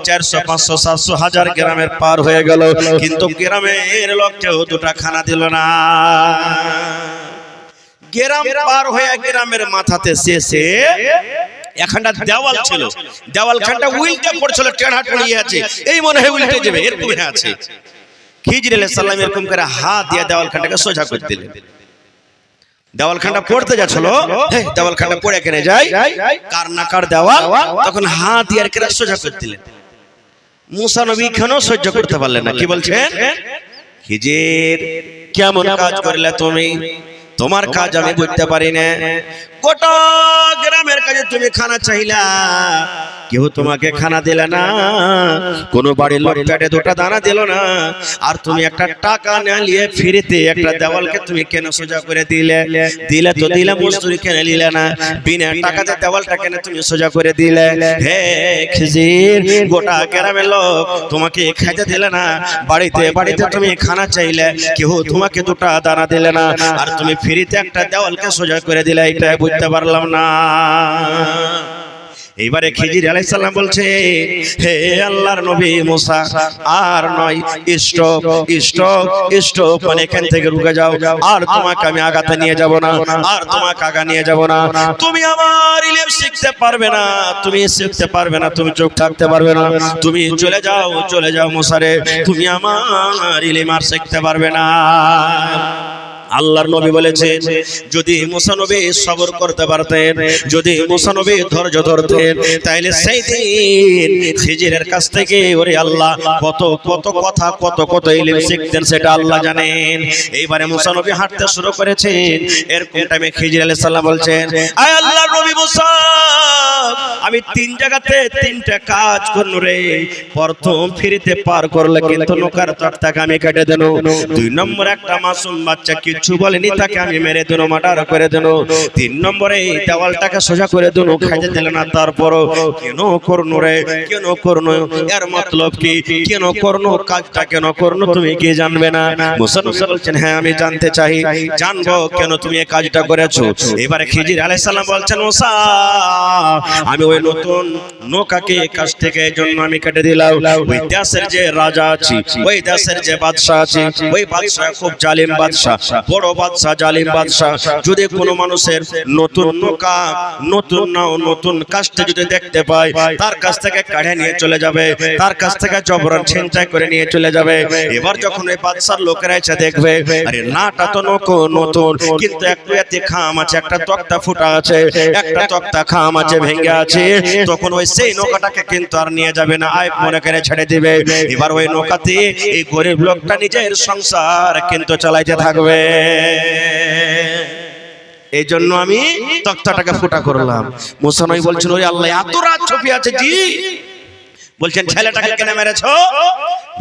400 500 700 1000 গ্রামের পার হয়ে গেল, কিন্তু গ্রামের লোক কেউ দুটা খানা দিল না। গ্রাম পার হয়ে গ্রামের মাথাতে শেষে এখানটা দেওয়াল ছিল, দেওয়ালখানটা উল্টে পড়ছিল, টেढ़ा টড়িয়ে আছে, এই মনে হয় উল্টে যাবে, এরকম আছে। খিজির আলাইহিস সালাম এরকম করে হাত দিয়ে দেওয়ালখানটাকে সোজা করে দিলেন। দেওয়ালখানটা পড়তে যাচ্ছিল, দেওয়ালখানটা পড়ে কেনে যায়, কার না কার দেওয়াল, তখন হাত দিয়ে এরকম সোজা করে দিলেন। মুসা নবী কেন সহ্য করতে পারলেন না, কি বলছেন, খিজির কেমন কাজ করলে তুমি, তোমার কাজ আমি বুঝতে পারি না। গোটা গ্রামের কাছে তুমি খানা চাইলা, কেউ তোমাকে খানা দিলে না, কোন বাড়ির লোক পেটে দুটা দানা দিল না, আর তুমি একটা টাকা না নিয়ে ফিরিতে একটা দেওয়ালকে তুমি কেন সোজা করে দিলে? দিলে তো দিলে, মজদুরি কেন নিলে না? বিনা টাকাতে দেওয়ালটা কেন তুমি সোজা করে দিলে? হে খিজির, গোটা গ্রামের লোক তোমাকে খাইতে দিলে না, বাড়িতে বাড়িতে তুমি খানা চাইলে, কেউ তোমাকে দুটা দানা দিলে না, আর তুমি ফিরিতে একটা দেওয়ালকে সোজা করে দিলে, এটা বুঝতে পারলাম না। এইবারে খিজির আলাইহিস সালাম বলছে, হে আল্লাহর নবী মুসা, আর নয়, স্টপ স্টপ স্টপ, মানে এখান থেকে রুকে যাও, আর তোমাকে আমি আগাতে নিয়ে যাব না, আর তোমাকে আগা নিয়ে যাব না। তুমি আমার ইলম শিখতে পারবে না, তুমি শিখতে পারবে না, তুমি চুপ থাকতে পারবে না, তুমি চলে যাও, চলে যাও মুসা রে, তুমি আমার ইলম আর শিখতে পারবে না। আল্লাহর নবী বলেছেন, যদি মুসা নবী সবর করতে পারতেন, যদি মুসা নবী ধৈর্য ধরতেন, তাইলে সেই দিন খিজিরের কাছ থেকে ওরে আল্লাহ কত কত কথা, কত কত ইলম শিখতেন, সেটা আল্লাহ জানেন। এইবারে মুসা নবী হাঁটতে শুরু করেছেন, এরকম টাইমে খিজির আলাইহিস সালাম বলছেন, আয় আল্লাহর নবী মুসা, আমি 3 জায়গাতে 3টা কাজ করব রে। প্রথম ফিরিতে পার করলে কিন্তু নৌকার তক্তাকে আমি কেটে দেব। 2 নম্বর একটা মাসুম বাচ্চা কিছু বলেনি, তাকে আমি মেরে দেব, মার্ডার করে দেব। 3 নম্বরে এই দেওয়ালটাকে সোজা করে দেব, খাইতে দিল না। তারপরও কেন করনো রে, কেন করনো, এর মতলব কি, কেন করনো, কাজটা কেন করনো তুমি কি জানবে না? মুসা বলছেন, হ্যাঁ আমি জানতে চাই, জানবো কেন তুমি এই কাজটা করেছো। এবারে খিজির আলাইহিস সালাম বলছেন, মুসা আমি ওই নতুন নৌকাকে কাছ থেকে এই জন্য আমি কেটে দিলাম, ওই দেশের যে রাজা আছে, ওই দেশের যে বাদশা আছে, ওই বাদশা খুব জালিম বাদশা, বড় বাদশা, জালিম বাদশা। যদি কোনো মানুষের নতুন নৌকা, নতুন নাও, নতুন কাজটা যদি দেখতে পায়, তার কাছ থেকে কাঢ়ে নিয়ে চলে যাবে, তার কাছ থেকে জবরন ছিনতাই করে নিয়ে চলে যাবে। এবার যখন ওই বাদশার লোকেরা এসে দেখবে, আরে নাটা তো নতুন, কিন্তু একটু এতে খাম আছে, একটা তক্তা ফুটা আছে, একটা তক্তা খাম আছে, ভেঙে আছে, তখন ওই সেই নৌকাটাকে কিন্তু আর নিয়ে যাবে না, আয় মনে করে ছেড়ে দিবে। এবার ওই নৌকাতে এই গরিব লোকটা নিজের সংসার কিন্তু চালাইতে থাকবে। এই জন্য আমি তক্তাটাকে ফুটা করলাম। মুসা নবী বলছেন, ওই আল্লাহ এত রাত ছুপি আছে জি, বলছেন ছেলেটাকে কেন মেরেছো?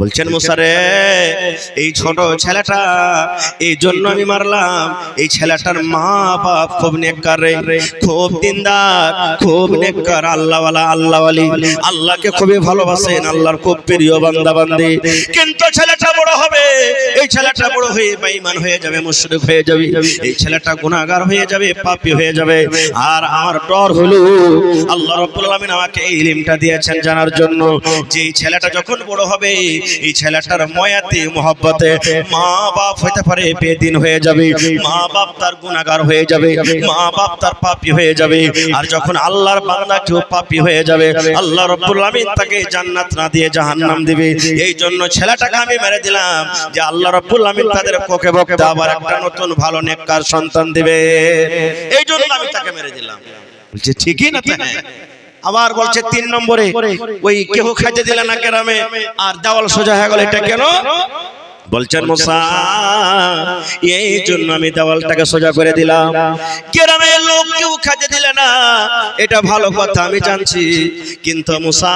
বলছেন মুসা রে, এই ছোট ছেলেটা এই জন্য আমি মারলাম, এই ছেলেটার মা বাপ খুব নেককার রে, খুব দিনদার, খুব নেককার, আল্লাহওয়ালা, আল্লাহওয়ালি, আল্লাহকে খুবই ভালোবাসেন, আল্লাহর খুব প্রিয় বান্দা বান্দি। কিন্তু ছেলেটা বড় হবে, এই ছেলেটা বড় হয়ে বেঈমান হয়ে যাবে, মুশরিক হয়ে যাবে, এই ছেলেটা গুনাহগার হয়ে যাবে, পাপী হয়ে যাবে। আর আমার ডর হলো আল্লাহ রাব্বুল আলামিন আমাকে এই ইলমটা দিয়েছেন জানার জন্য যে এই ছেলেটা যখন বড় হবে, এই ছেলেটার ময়াতে মোহব্বতে মা বাপ হতে পারে বেদিন হয়ে যাবে, মা বাপ তার গুনাহগার হয়ে যাবে, মা বাপ তার পাপী হয়ে যাবে। আর যখন আল্লাহর বান্দা কেউ পাপী হয়ে যাবে, আল্লাহ রাব্বুল আলামিন তাকে জান্নাত না দিয়ে জাহান্নাম দিবে। এই জন্য ছেলেটাকে আমি মেরে দিলাম যে আল্লাহ রাব্বুল আলামিন তাদের পক্ষে বক্তা আবার একটা নতুন ভালো নেককার সন্তান দিবে, এই জন্য আমি তাকে মেরে দিলাম। বলছে ঠিকই না? আবার বলছে 3 নম্বরে, ওই কেহ খাইতে দিলে না গ্রামে আর দেওয়াল সোজা হয়ে গেল, এটা কেন? বলছেন মুসা, এই জন্য আমি দেওয়ালটাকে সোজা করে দিলাম। গ্রামের লোক কেউ খাইতে দিলে না, এটা ভালো কথা আমি জানছি, কিন্তু মুসা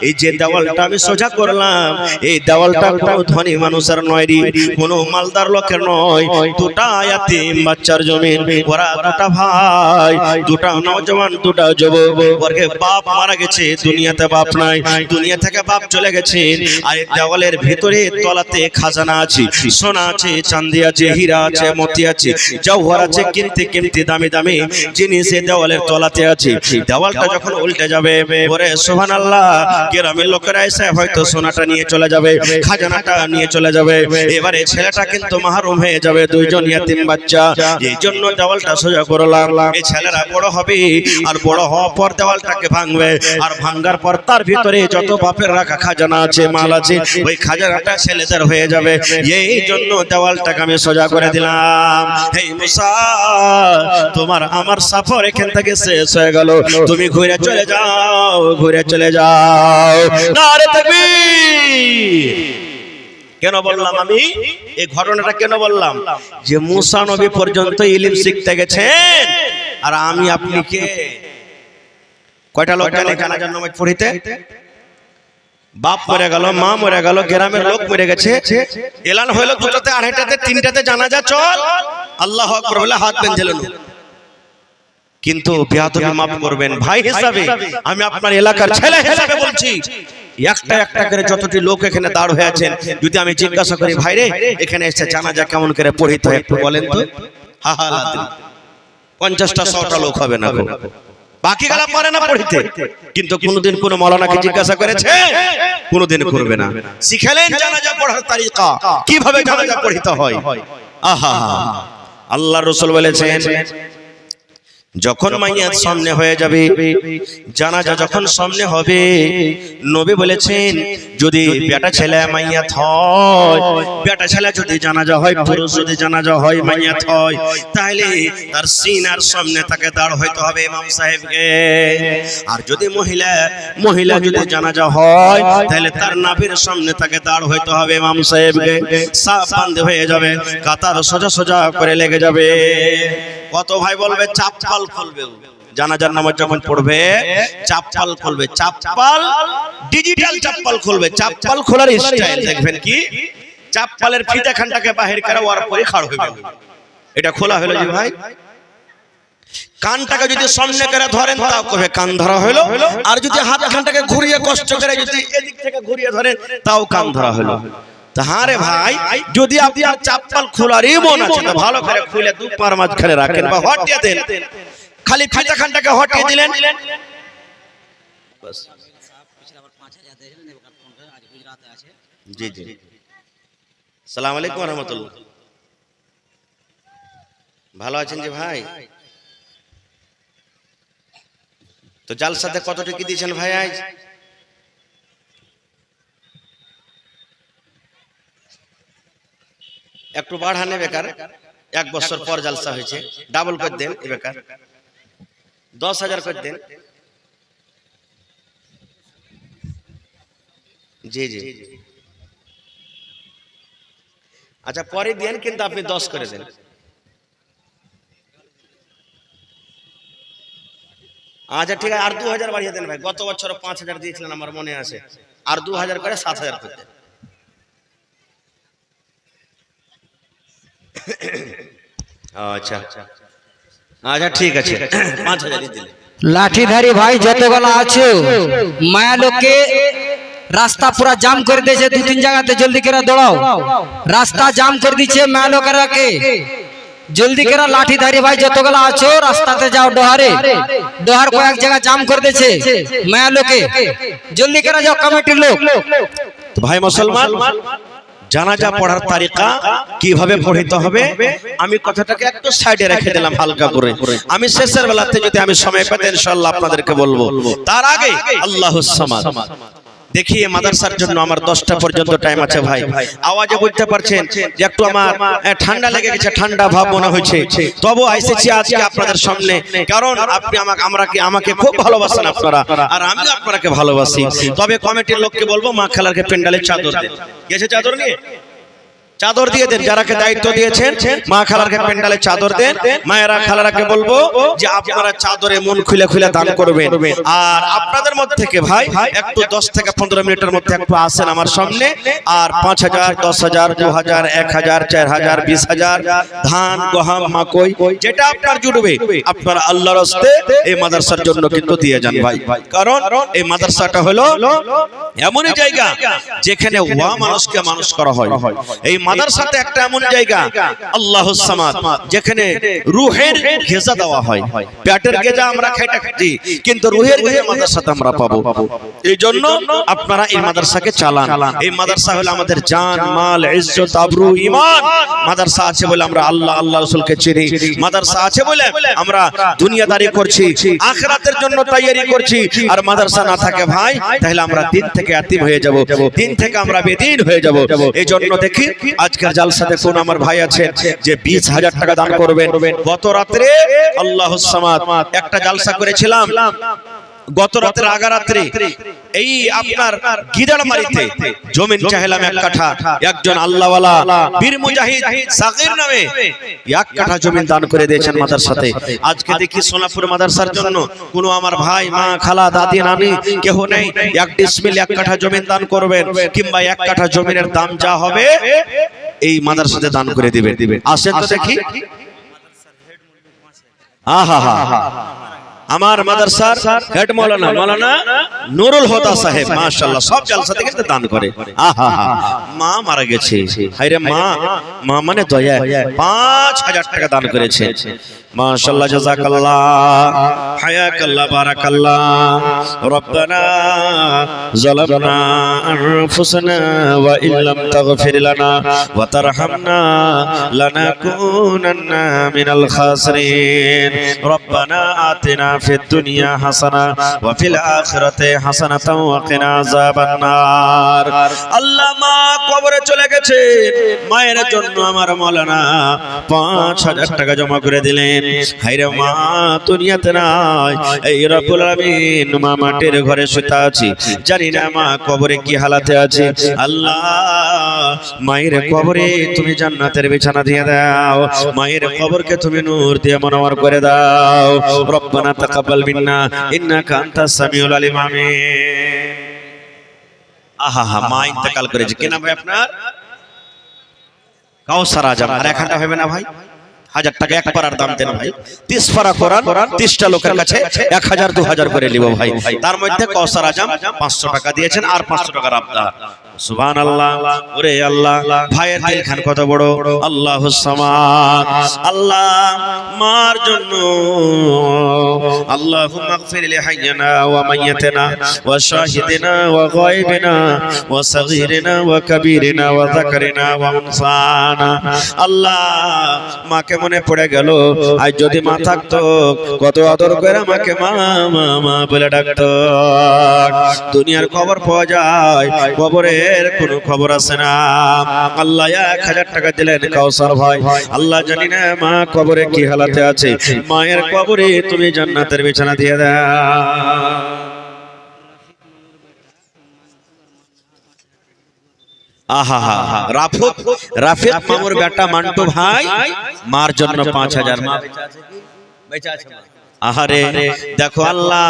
এই যে দেওয়ালটা আমি সোজা করলাম, এই দেওয়ালটা কোনো ধনী মানুষের নয় রে, কোনো মালদার লোকের নয়, দুটা ইয়াতিম বাচ্চার জমিন, ওরা দুটা ভাই, দুটা নওজওয়ান, দুটা যুবক, ওরকে বাপ মারা গেছে, দুনিয়াতে বাপ নাই, দুনিয়া থেকে বাপ চলে গেছে। আর এই দেওয়ালের ভিতরে তলাতে খাজানা আছে, সোনা আছে, চাঁদি আছে, হীরা আছে, মতি আছে, জওহর আছে, কিনতে কিনতে দামি দামি জিনিস এই দেওয়ালের তলাতে আছে। দেওয়ালটা যখন উল্টে যাবে, ওরে সুবহানাল্লাহ, গ্রামের লোকেরা এসে হয়তো সোনাটা নিয়ে চলে যাবে, খাজানাটা নিয়ে চলে যাবে। এবারে ছেলেটা কিন্তু মাহরুম হয়ে যাবে, দুইজন ইয়াতিম বাচ্চা। এই জন্য দেওয়ালটা সোজা করলাম। এই ছেলেরা বড় হবে, আর বড় হওয়ার পর দেওয়ালটাকে ভাঙবে, আর ভাঙার পর তার ভিতরে যত বাপের রাখা খাজানা আছে, মাল আছে, ওই খাজানাটা ছেলেদের হয়ে যাবে। এই জন্য দেওয়ালটাকে আমি সোজা করে দিলাম। হে মুসা, তোমার আমার সফর এখান থেকে শেষ হয়ে গেল, তুমি ঘুরে চলে যাও, ঘুরে চলে যাও। নারে তাকবীর! কেন বললাম আমি এই ঘটনাটা, কেন বললাম? যে মুসা নবী পর্যন্ত ইলম শিখতে গেছেন, আর আমি আপনি কে? কয়টা লোক গেলে জানাজার নামাজ পড়িতে? বাপ মরে গেল, মা মরে গেল, গ্রামের লোক মরে গেছে, এলান হইলো 2টাতে, 2:30টাতে, 3টাতে জানাজা, চল আল্লাহু আকবার বলে হাত বেঁধেলেন। কিন্তু বেয়াদবি মাফ করবেন ভাই হিসাবে, আমি আপনার এলাকার ছেলে হিসাবে বলছি, একটা একটা করে যতটি লোক এখানে দাঁড় হয়ে আছেন, যদি আমি জিজ্ঞাসা করি ভাই রে এখানে এসে জানাজা কেমন করে পড়িতে হয় একটু বলেন তো, হা হা 50টা 100টা লোক হবে না, বাকি গেলা পারে না পড়িতে। কিন্তু কোনদিন কোন মাওলানাকে জিজ্ঞাসা করেছে? কোনদিন করবে না। শিখালেন জানাজা পড়ার তরিকা, কিভাবে জানাজা পড়িতে হয়। আহা, আল্লাহর রাসূল বলেছেন যখন মাইয়াত সামনে হয়ে যাবে, জানাজা যখন সামনে হবে, নবী বলেছেন যদি বেটা ছেলে মাইয়াত হয়, বেটা ছেলে যদি জানাজা হয়, পুরুষ যদি জানাজা হয়, মাইয়াত হয়, তাহলে তার সিনার সামনে তাকে দাঁড় হইতে হবে ইমাম সাহেবকে। আর যদি মহিলা যদি জানাজা হয়, তাহলে তার নাভির সামনে তাকে দাঁড় হইতে হবে ইমাম সাহেবকে। সাফ বান্ধে হয়ে যাবে, কাতার সোজা সোজা করে লেগে যাবে। কত ভাই বলবে চাপ্পাল খুলবে, জানাজার নামাজ যখন পড়বে চাপ্পাল খুলবে, চাপ্পাল ডিজিটাল চাপ্পাল খুলবে, চাপ্পাল খোলার স্টাইল দেখবেন কি, চাপ্পালের ফিতা খানটাকে বাহির করে ওর পরে খাড় হয়ে যাবে, এটা খোলা হলো যে ভাই। কানটাকে যদি সামনে করে ধরেন তাও কবে কান ধরা হলো, আর যদি হাত খানটাকে ঘুরিয়ে কষ্ট করে যদি এদিক থেকে ঘুরিয়ে ধরেন তাও কান ধরা হলো। তাহারে ভাই যদি আপনার চাপ্পাল খোলারই মন আছে তো ভালো করে খুলে দু পার মাঝখানে রাখেন বা হটিয়ে দেন, খালি ফিতা খানটাকে হটিয়ে দিলেন বাস। জি জি, আসসালামু আলাইকুম ওয়া রাহমাতুল্লাহ। ভালো আছেন জি ভাই? তো জালসাতে কত টাকা দিয়েছেন ভাই আজ? একটু বাড়ানে বেকার, 1 বছর পর জালসা হয়েছে, ডাবল করে দেন এ বেকার, 10,000 করে দেন। জি জি, আচ্ছা পরে দেন, কিন্তু আপনি 10 করে দেন। আচ্ছা ঠিক আছে, আর 2000 বাড়িয়ে দেন ভাই। গত বছর 5000 দিয়েছিলেন আমার মনে আছে, আর 2000 করে 7000 করতে। আচ্ছা আচ্ছা ঠিক আছে, 5000 দিলে। লাঠিধারী ভাই যতগুলো আছো, মায়া লোককে রাস্তা পুরা জাম করে দিয়েছে, 2-3 জায়গাতে জলদি করে দৌড়াও, রাস্তা জাম করে দিচ্ছে মায়া লোকেরাকে, জলদি করে লাঠিধারী ভাই যতগুলো আছো রাস্তাতে যাও, ডোহার কয়েক জায়গা জাম করে দিয়েছে মায়া লোকে, জলদি করে যাও কমিটির লোক। তো ভাই মুসলমান, জানাজা পড়ার তারিকা কিভাবে পড়তে হবে আমি কথাটাকে একটু সাইডে রেখে দিলাম হালকা করে। আমি শেষের বেলাতে যদি আমি সময় পেতে ইনশাআল্লাহ আপনাদেরকে বলবো। তার আগে আল্লাহুস সামাদ দেখিয়ে মাদ্রাসার জন্য আমার 10টা পর্যন্ত টাইম আছে ভাই। আওয়াজে বুঝতে পারছেন যে একটু আমার ঠান্ডা লেগে গেছে, ঠান্ডা ভাব মনে হচ্ছে, তবু আইসেছি আজকে আপনাদের সামনে, কারণ আপনি আমাকে খুব ভালোবাসেন আপনারা, আর আমি আপনাকে ভালোবাসি। তবে কমিটির লোককে বলবো মা খালারকে প্যান্ডেলে চাদর দেন। গেছে চাদর নিয়ে? চাদর দিয়ে দেন, যারাকে দায়িত্ব দিয়েছেন মা খালারকে প্যান্ডেলে চাদর দেন। মায়েরা খালারাকে বলবো যে আপনারা চাদরে মন খুলে খুলে দান করবেন। আর আপনাদের মধ্যে থেকে ভাই একটু 10 থেকে 15 মিনিটের মধ্যে একটু আসেন আমার সামনে, আর 5000, 10000, 2000, 1000, 4000, 20000 ধান গহম মাকই যেটা আপনার জুটবে আপনারা আল্লাহর রাস্তে এই মাদ্রাসার জন্য কিন্তু দিয়ে যান ভাই। কারণ এই মাদ্রাসাটা হলো এমনই জায়গা যেখানে ওয়া মানুষকে মানুষ করা হয়। এই মাদ্রাসাতে একটা এমন জায়গা আল্লাহুস সামাদ যেখানে রূহের গিজা দেওয়া হয়। পেটের গিজা আমরা খাইছি, কিন্তু রূহের গিজা মাদ্রাসাতে আমরা পাবো। এইজন্য আপনারা এই মাদ্রাসাকে চালান। এই মাদ্রাসা হলো আমাদের জান মাল ইজ্জত আবরু ঈমান। মাদ্রাসা আছে বলে আমরা আল্লাহ আল্লাহ রাসূলকে চিনি, মাদ্রাসা আছে বলে আমরা দুনিয়াদারি করছি, আখিরাতের জন্য তৈরি করছি। আর মাদ্রাসা না থাকে ভাই তাহলে আমরা দিন থেকে ইয়াতিম হয়ে যাব, দিন থেকে আমরা বেদিন হয়ে যাব। এইজন্য দেখি আজকের জালসাতে কোন আমার ভাই আছে যে 20000 টাকা দান করবেন। গত রাতে আল্লাহুস সামাদ একটা জালসা করেছিলাম, গত রাতের আগা রাত্রে এই আপনার গিদারমারিতে জমিন চাইলাম 1 কাঠা। একজন আল্লাহওয়ালা বীর মুজাহিদ সাকির নামে 1 কাঠা জমিন দান করে দিয়েছেন মাদ্রাসাতে। আজকে দেখি সোনাপুর মাদ্রাসার জন্য কোন আমার ভাই মা খালা দাদি নানি কেউ নেই, 1 ডিসমিল 1 কাঠা জমিন দান করবেন, কিংবা 1 কাঠা জমিনের দাম যা হবে এই মাদ্রাসাতে দান করে দিবেন। আসেন তো দেখি। আহা হা হা আমার মাদ্রাসার হেড মাওলানা নুরুল হুদা সাহেব মাশাআল্লাহ সব জালসাতে কিন্তু দান করে। আহা হা মা মারা গেছে, হায়রে মা মানে দয়া, 5000 টাকা দান করেছে। মাশাআল্লাহ জাযাকাল্লাহ হায়াকাল্লাহ বারাকাল্লাহ। রব্বানা যালামনা আনফুসানা ওয়া ইল্লাম তাগফির লানা ওয়া তারহামনা লানাকুনান্না মিনাল খাসিরিন। রব্বানা আতিনা ফিদ দুনিয়া হাসানা ওয়া ফিল আখিরাতি হাসানাতাও ওয়া কিনা আযাবান নার। আল্লাহ মা কবরে চলে গেছে, মায়ের জন্য আমার মাওলানা 5000 টাকা জমা করে দিলেন। হায়রে মা দুনিয়াতে নাই, এই রব্বুল আলামিন মা মাটির ঘরে শুতে আছে, জানি না মা কবরে কি হালাতে আছে। আল্লাহ মায়ের কবরে তুমি জান্নাতের বিছানা দিয়ে দাও, মায়ের কবরকে তুমি নূর দিয়ে মনোয়ার করে দাও। রব্বানা তাকাব্বাল মিন্না ইন্নাকা আনতাস সামিউল আলিম। আমিন। আহা হা মা ইন্তেকাল করেছে, কি নাম ভাই আপনার? কাউসার আজম। আর 1 ঘন্টা হবে না ভাই? 1000 টাকা 1 পারার দাম দেন ভাই। 30 পারা কোরআন 30টা লোকের কাছে 1000 2000 করে নিব ভাই। তার মধ্যে কাউসার আজম 500 টাকা দিয়েছেন, আর 500 টাকার আবদার। সুবহানাল্লাহ। ওরে আল্লাহ, ভাইয়ের দিল খান কত বড়। আল্লাহুস সামাদ। আল্লাহ মার জন্য আল্লাহুম্মা গফির লিহাইয়িনা ওয়া মাইয়িতিনা ওয়া শাহিদিনা ওয়া গায়বিনা ওয়া সাগীরিনা ওয়া কাবীরিনা ওয়া যাকারিনা ওয়া উনসানা। আল্লাহ মাকে মনে পড়ে গেল, আজ যদি মা থাকতো কত আদর করে আমাকে মা মা মা বলে ডাকতো। দুনিয়ার খবর পাওয়া যায়, কবরের কোনো খবর আছে না। আল্লাহ 1000 টাকা দিলেন কাউসার ভাই। আল্লাহ জানি না মা কবরে কি হালাতে আছে, মায়ের কবরে তুমি জান্নাতের বিছানা দিয়ে দাও। আহা হা হা রাফিক মামুর বেটা মান্টু ভাই মার জন্য 5000। মা বেঁচে আছে কি? বেঁচে আছে মা। আহারে দেখো আল্লাহ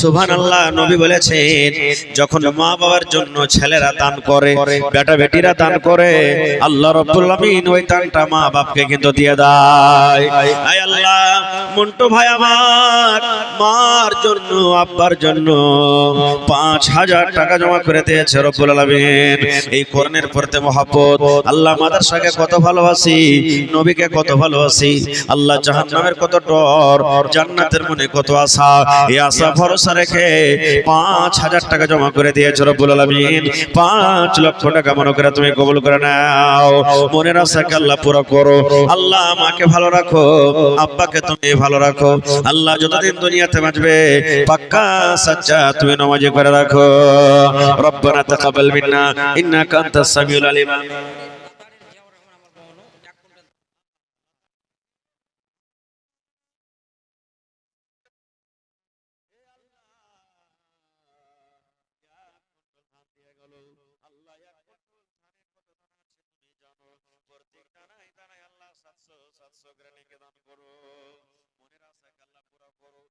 সুবহানাল্লাহ, নবী বলেছেন যখন মা বাবার জন্য ছেলেরা দান করে, বেটা বেটিরা দান করে, আল্লাহ রাব্বুল আলামিন ওই দানটা মা বাপকে কিন্তু দিয়ে দেয়। আয় আল্লাহ, মন্টু ভাই আমার মার জন্য আব্বার জন্য 5000 টাকা জমা করে দিয়েছে রব্বুল আলামিন। এই কোরআনের প্রতি মহব্বত, আল্লাহ মাদ্রাসাকে কত ভালোবাসি, নবীকে কত ভালোবাসি, আল্লাহ জাহান্নামের কত ডর, জান্নাতের মনে কত আশা, এই আশা ভরসা রেখে 5000 টাকা জমা করে দিয়েছে রব্বুল আলামিন। 5 লক্ষ টাকা মনে করে তুমি কবুল করে নাও। মনের আশাকে আল্লাহ পুরো করো। আল্লাহ আমাকে ভালো রাখো, আব্বাকে তুমি ভালো রাখো। আল্লাহ যতদিন দুনিয়াতে বাঁচবে পাক্কা সাচ্চা তুমি নামাজি করে রাখো। রব্বানা তাকাব্বাল মিন্না ইন্নাকা আনতাস সামিউল আলিম। প্রত্যেক দানায় দানায় আল্লাহ 700 700 করে নেকি দান করো। মনের আশাকে আল্লাহ পুরা করো।